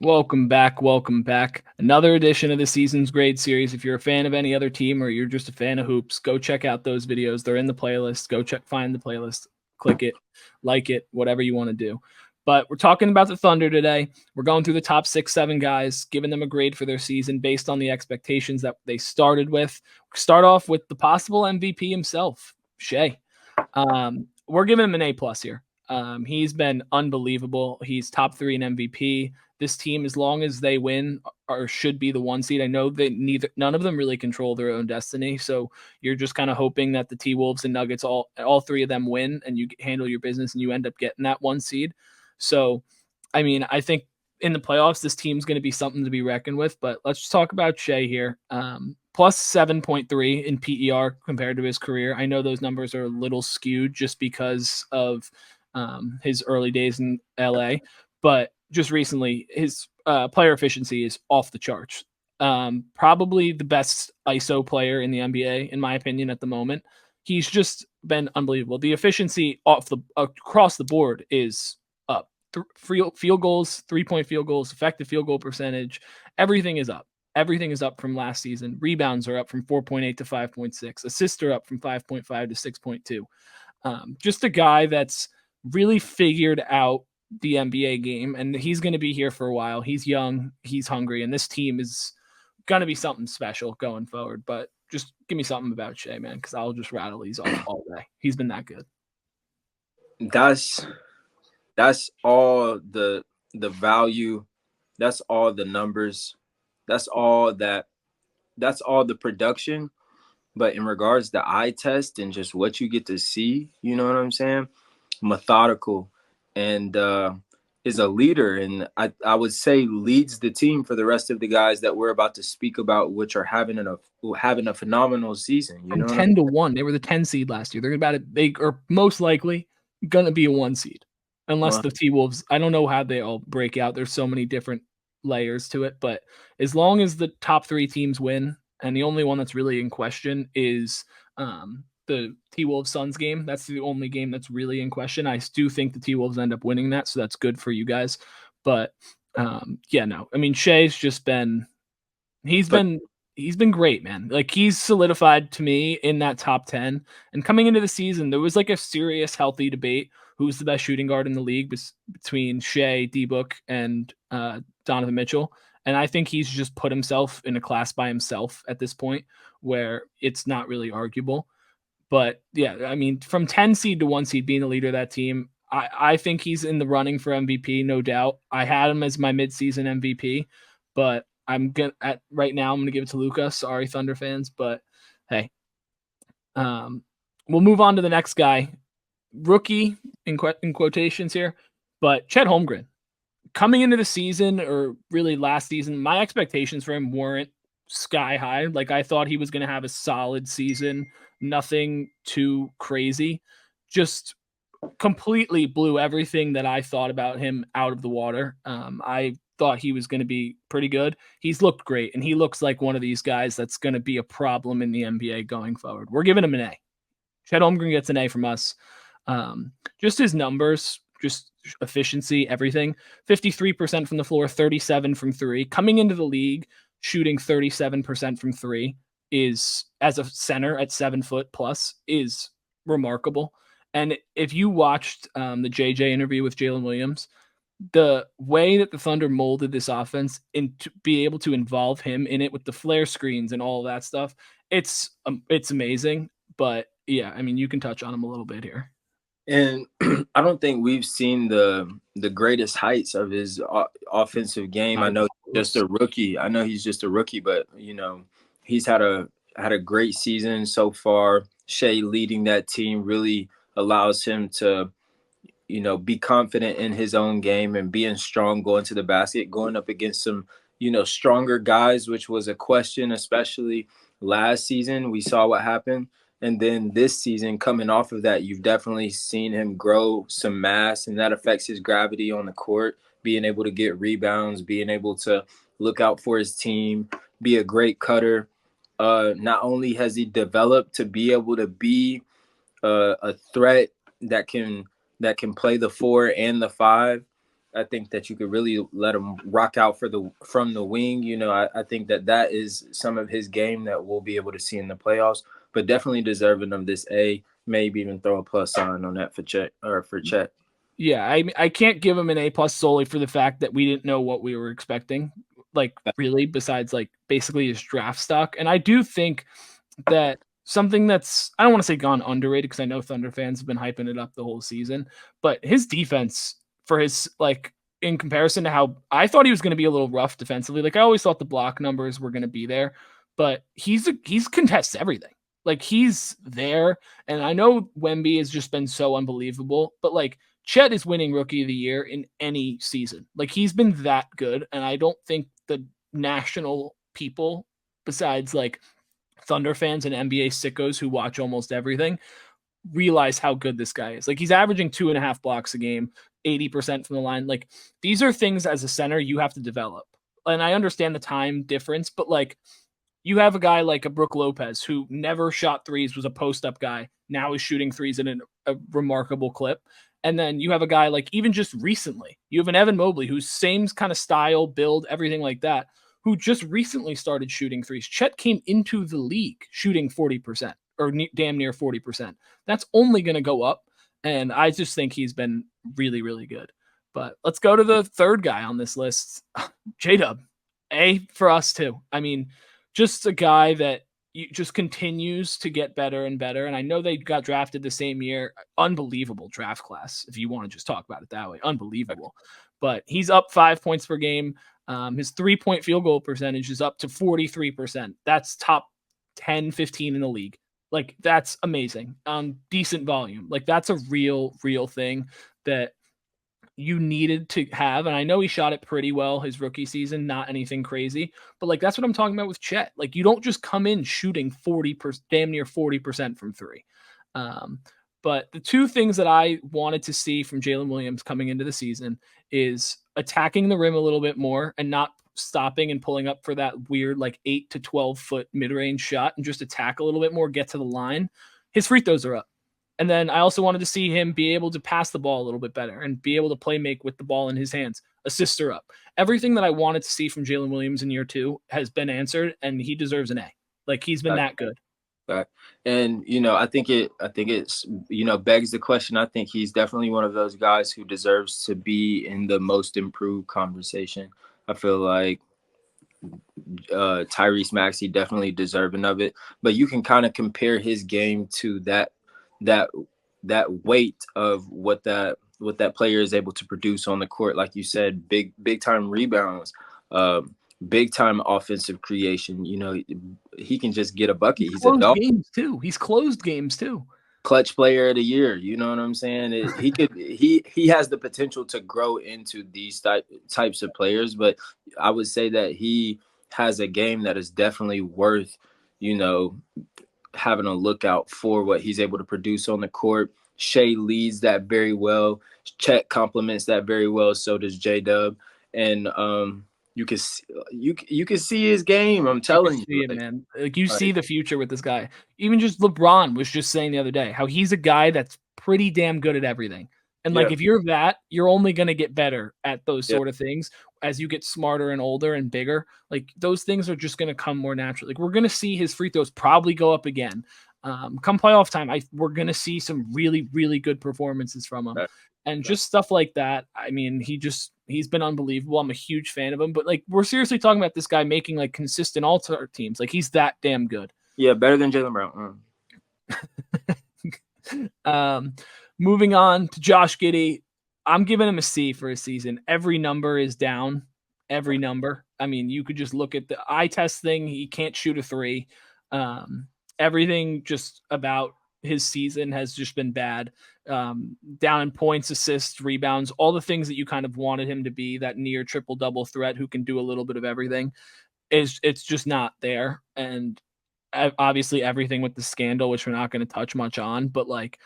Welcome back. Welcome back. Another edition of the Season's Grade series. If you're a fan of any other team or you're just a fan of hoops, go check out those videos. They're in the playlist. Find the playlist, click it, like it, whatever you want to do. But we're talking about the Thunder today. We're going through the top 6-7 guys, giving them a grade for their season based on the expectations that they started with. Start off with the possible MVP himself, Shai. We're giving him an A+ here. He's been unbelievable. He's top 3 in MVP. This team, as long as they win, or should be the 1 seed. I know that none of them really control their own destiny. So you're just kind of hoping that the T-Wolves and Nuggets, all 3 of them win, and you handle your business, and you end up getting that 1 seed. So, I mean, I think in the playoffs, this team's going to be something to be reckoned with. But let's just talk about Shai here. Plus 7.3 in PER compared to his career. I know those numbers are a little skewed just because of his early days in LA, but just recently his player efficiency is off the charts. Probably the best ISO player in the NBA, in my opinion, at the moment. He's just been unbelievable. The efficiency across the board is up. Field goals, 3-point field goals, effective field goal percentage, everything is up. Everything is up from last season. Rebounds are up from 4.8 to 5.6. Assists are up from 5.5 to 6.2. Just a guy that's really figured out the NBA game, and he's going to be here for a while. He's young, he's hungry, and this team is going to be something special going forward. But just give me something about Shai, man, because I'll just rattle these off all day. He's been that good. That's all the value. That's all the numbers. That's all the production. But in regards to eye test and just what you get to see, you know what I'm saying? Methodical and is a leader. And I would say leads the team for the rest of the guys that we're about to speak about, which are having a phenomenal season. You know, 10-1. They were the 10 seed last year. They're about it. They are most likely going to be a 1 seed unless the T-Wolves, I don't know how they all break out. There's so many different layers to it, but as long as the top 3 teams win, and the only one that's really in question is the T-Wolves Suns game. That's the only game that's really in question. I do think the T-Wolves end up winning that, so that's good for you guys. But yeah, no. I mean, Shai's just been he's been great, man. Like, he's solidified to me in that top 10. And coming into the season, there was like a serious, healthy debate who's the best shooting guard in the league between Shai, D-Book, and Donovan Mitchell. And I think he's just put himself in a class by himself at this point where it's not really arguable. But yeah, I mean, from 10 seed to 1 seed being the leader of that team, I think he's in the running for MVP, no doubt. I had him as my midseason MVP, but right now I'm gonna give it to Luka. Sorry, Thunder fans, but hey, we'll move on to the next guy, rookie in quotations here, but Chet Holmgren. Coming into the season, or really last season, my expectations for him weren't sky high. Like, I thought he was going to have a solid season, nothing too crazy. Just completely blew everything that I thought about him out of the water. I thought he was going to be pretty good. He's looked great, and he looks like one of these guys that's going to be a problem in the NBA going forward. We're giving him an A. Chet Holmgren gets an A from us. Just his numbers, just efficiency, everything. 53% from the floor, 37 from 3. Coming into the league, shooting 37% from 3 is, as a center at 7 foot plus, is remarkable. And if you watched the JJ interview with Jalen Williams, the way that the Thunder molded this offense and to be able to involve him in it with the flare screens and all of that stuff, it's amazing. But yeah, I mean, you can touch on him a little bit here. And I don't think we've seen the greatest heights of his offensive game. I know he's just a rookie, but you know, he's had a great season so far. Shai leading that team really allows him to, you know, be confident in his own game and being strong going to the basket, going up against some, you know, stronger guys, which was a question, especially last season. We saw what happened. And then this season, coming off of that, you've definitely seen him grow some mass, and that affects his gravity on the court, being able to get rebounds, being able to look out for his team, be a great cutter. Not only has he developed to be able to be a threat that can play the 4 and the 5, I think that you could really let him rock out from the wing. You know, I think that is some of his game that we'll be able to see in the playoffs, but definitely deserving of this A. Maybe even throw a plus sign on that for Chet. Yeah, I can't give him an A+ solely for the fact that we didn't know what we were expecting, like really, besides like basically his draft stock. And I do think that something that's, I don't want to say gone underrated because I know Thunder fans have been hyping it up the whole season, but his defense for his like in comparison to how I thought he was going to be a little rough defensively. Like I always thought the block numbers were going to be there, but he's contests everything. Like he's there, and I know Wemby has just been so unbelievable, but like Chet is winning Rookie of the Year in any season. Like he's been that good, and I don't think the national people, besides like Thunder fans and NBA sickos who watch almost everything, realize how good this guy is. Like he's averaging 2.5 blocks a game, 80% from the line. Like these are things as a center you have to develop. And I understand the time difference, but like you have a guy like a Brook Lopez who never shot threes, was a post-up guy, now is shooting threes in a remarkable clip. And then you have a guy like even just recently, you have an Evan Mobley who's same kind of style, build, everything like that, who just recently started shooting threes. Chet came into the league shooting 40% or damn near 40%. That's only going to go up. And I just think he's been really, really good. But let's go to the third guy on this list, J-Dub. A for us too. I mean, just a guy that just continues to get better and better. And I know they got drafted the same year. Unbelievable draft class, if you want to just talk about it that way. Unbelievable. But he's up 5 points per game. His 3-point field goal percentage is up to 43%. That's top 10, 15 in the league. Like, that's amazing. Decent volume. Like, that's a real thing that you needed to have. And I know he shot it pretty well his rookie season, not anything crazy, but like, that's what I'm talking about with Chet. Like, you don't just come in shooting 40%, damn near 40% from three. But the two things that I wanted to see from Jalen Williams coming into the season is attacking the rim a little bit more and not stopping and pulling up for that weird, like 8 to 12 foot mid-range shot, and just attack a little bit more, get to the line. His free throws are up. And then I also wanted to see him be able to pass the ball a little bit better and be able to play make with the ball in his hands. Assists are up. Everything that I wanted to see from Jalen Williams in year 2 has been answered, and he deserves an A. Like, he's been that good. And, you know, I think it's, you know, begs the question. I think he's definitely one of those guys who deserves to be in the most improved conversation. I feel like Tyrese Maxey definitely deserving of it, but you can kind of compare his game to that weight of what that player is able to produce on the court. Like you said, big time rebounds, big time offensive creation. You know, he can just get a bucket. He's a dog. He's closed games too. Clutch player of the year. You know what I'm saying? He has the potential to grow into these types of players, but I would say that he has a game that is definitely worth, you know, having a lookout for what he's able to produce on the court. Shai leads that very well. Chet complements that very well. So does J-Dub. And you can see his game. I'm telling you, see it, man. Like, you see the future with this guy. Even just LeBron was just saying the other day how he's a guy that's pretty damn good at everything. And like, if you're that, you're only going to get better at those sort of things as you get smarter and older and bigger. Like, those things are just going to come more naturally. Like, we're going to see his free throws probably go up again. Come playoff time, we're going to see some really, really good performances from him. And just stuff like that. I mean, he's been unbelievable. I'm a huge fan of him. But like, we're seriously talking about this guy making like consistent all-star teams. Like, he's that damn good. Yeah, better than Jaylen Brown. Moving on to Josh Giddey, I'm giving him a C for his season. Every number is down. Every number. I mean, you could just look at the eye test thing. He can't shoot a 3. Everything just about his season has just been bad. Down in points, assists, rebounds, all the things that you kind of wanted him to be, that near triple-double threat who can do a little bit of everything. It's just not there. And obviously everything with the scandal, which we're not going to touch much on, but like,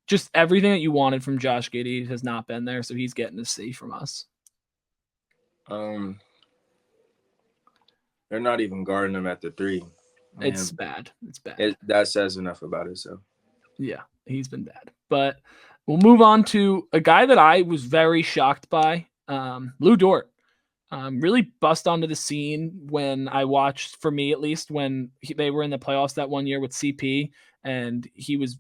just everything that you wanted from Josh Giddey has not been there, so he's getting a C from us. They're not even guarding him at the 3. Man, it's bad. It's bad. That says enough about it. So, yeah, he's been bad. But we'll move on to a guy that I was very shocked by Lou Dort. Really bust onto the scene when I watched, for me at least, when they were in the playoffs that one year with CP, and he was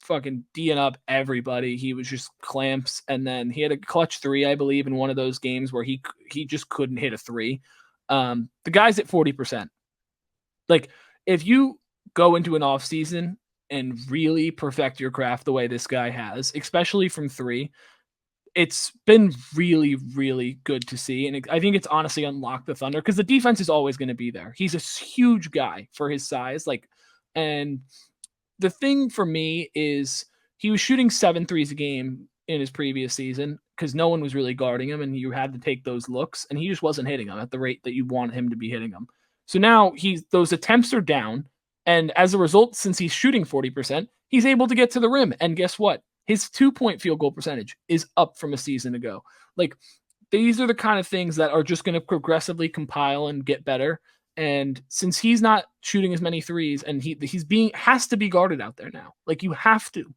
fucking D'ing up everybody. He was just clamps, and then he had a clutch three, I believe, in one of those games where he just couldn't hit a three. The guy's at 40%. Like, if you go into an off season and really perfect your craft the way this guy has, especially from three, it's been really, really good to see. And I think it's honestly unlocked the Thunder because the defense is always going to be there. He's a huge guy for his size. And the thing for me is he was shooting 7 threes a game in his previous season because no one was really guarding him and you had to take those looks, and he just wasn't hitting them at the rate that you want him to be hitting them. So now those attempts are down. And as a result, since he's shooting 40%, he's able to get to the rim. And guess what? His 2-point field goal percentage is up from a season ago. Like, these are the kind of things that are just going to progressively compile and get better. And since he's not shooting as many threes, and has to be guarded out there now, like, you have to.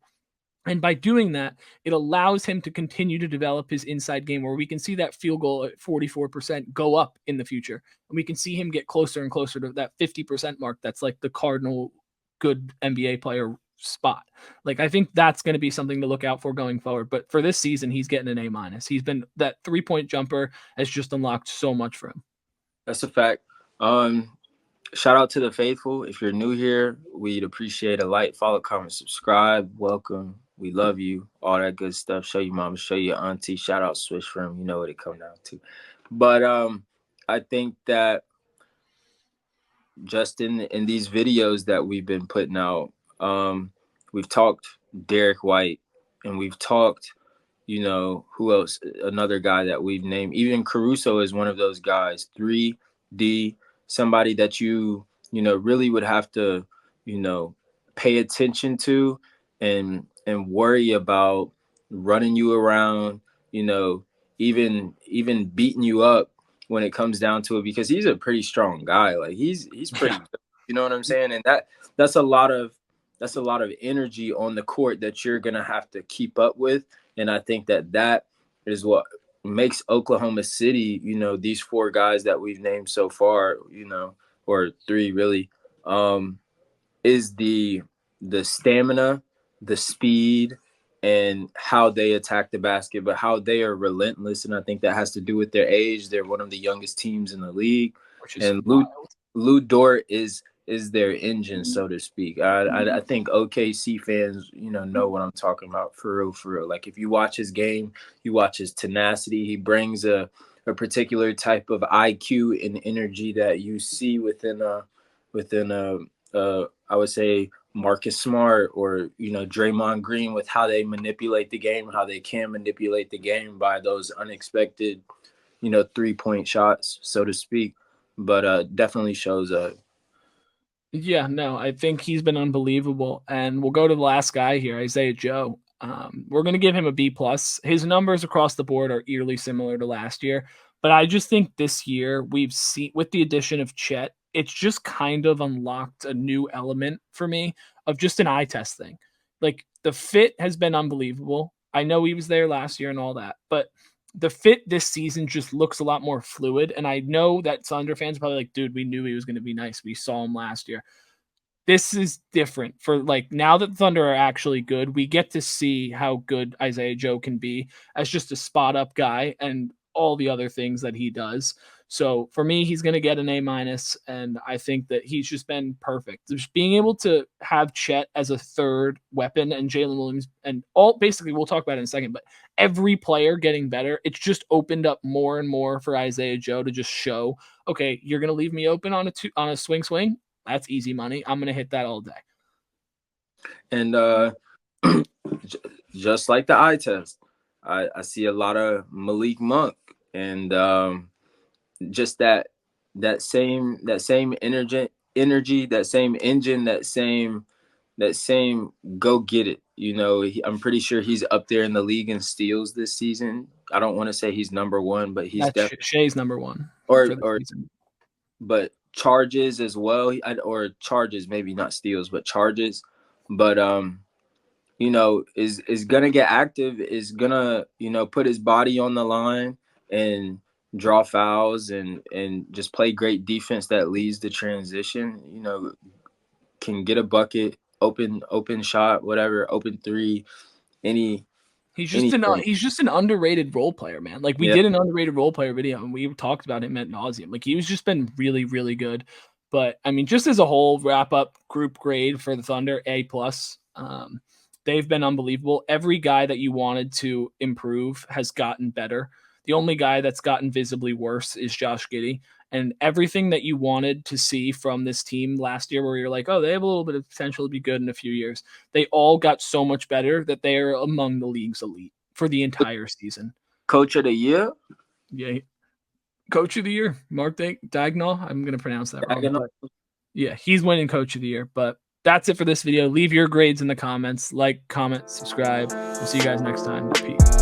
And by doing that, it allows him to continue to develop his inside game, where we can see that field goal at 44% go up in the future. And we can see him get closer and closer to that 50% mark. That's like the cardinal good NBA player spot. Like, I think that's going to be something to look out for going forward. But for this season, he's getting an A-. He's been, that 3-point jumper has just unlocked so much for him. That's a fact. Shout out to the faithful. If you're new here, we'd appreciate a like, follow, comment, subscribe. Welcome. We love you. All that good stuff. Show your mama, show your auntie. Shout out Swish Firm. You know what it come down to. But I think that just in these videos that we've been putting out, we've talked Derek White, and we've talked, who else? Another guy that we've named. Even Caruso is one of those guys. 3D, somebody that you really would have to, pay attention to and worry about running you around, even beating you up when it comes down to it, because he's a pretty strong guy. Like, he's pretty, you know what I'm saying? And that's a lot of energy on the court that you're going to have to keep up with. And I think that is what makes Oklahoma City, these 4 guys that we've named so far, or 3 really, is the stamina, the speed, and how they attack the basket, but how they are relentless. And I think that has to do with their age. They're one of the youngest teams in the league. And Lou Dort is their engine, so to speak. I think OKC fans, know what I'm talking about, for real. Like, if you watch his game, you watch his tenacity. He brings a particular type of IQ and energy that you see within I would say Marcus Smart or, Draymond Green, with how they manipulate the game, how they can manipulate the game by those unexpected, 3-point shots, so to speak. But definitely shows up. Yeah, no, I think he's been unbelievable. And we'll go to the last guy here, Isaiah Joe. We're going to give him a B+. His numbers across the board are eerily similar to last year. But I just think this year we've seen, with the addition of Chet, it's just kind of unlocked a new element for me of just an eye test thing. Like, the fit has been unbelievable. I know he was there last year and all that, but the fit this season just looks a lot more fluid. And I know that Thunder fans are probably like, dude, we knew he was going to be nice. We saw him last year. This is different for, like, now that Thunder are actually good, we get to see how good Isaiah Joe can be as just a spot up guy and all the other things that he does. So for me, he's going to get an A-, and I think that he's just been perfect. Just being able to have Chet as a third weapon and Jalen Williams and basically we'll talk about it in a second, but every player getting better, it's just opened up more and more for Isaiah Joe to just show, okay, you're going to leave me open on a swing. That's easy money. I'm going to hit that all day. And just like the eye test, I see a lot of Malik Monk, and just that same energy, that same engine, that same go get it. I'm pretty sure he's up there in the league in steals this season. I don't want to say he's number 1, but he's definitely Shai's number 1. But charges as well, or charges, maybe not steals, but charges. But is gonna get active, is gonna, put his body on the line and draw fouls and just play great defense that leads the transition, can get a bucket, open shot, whatever, open three, anything. He's just an underrated role player, man. Like we did an underrated role player video and we talked about him ad nauseum. Like he's just been really, really good. But I mean, just as a whole wrap up group grade for the Thunder, A+. They've been unbelievable. Every guy that you wanted to improve has gotten better. The only guy that's gotten visibly worse is Josh Giddey. And everything that you wanted to see from this team last year, where you're like, oh, they have a little bit of potential to be good in a few years, they all got so much better that they are among the league's elite for the entire season. Coach of the year? Yeah. Coach of the year, Mark Dagnall. I'm going to pronounce that wrong. But yeah, he's winning Coach of the Year. But that's it for this video. Leave your grades in the comments. Like, comment, subscribe. We'll see you guys next time. Peace.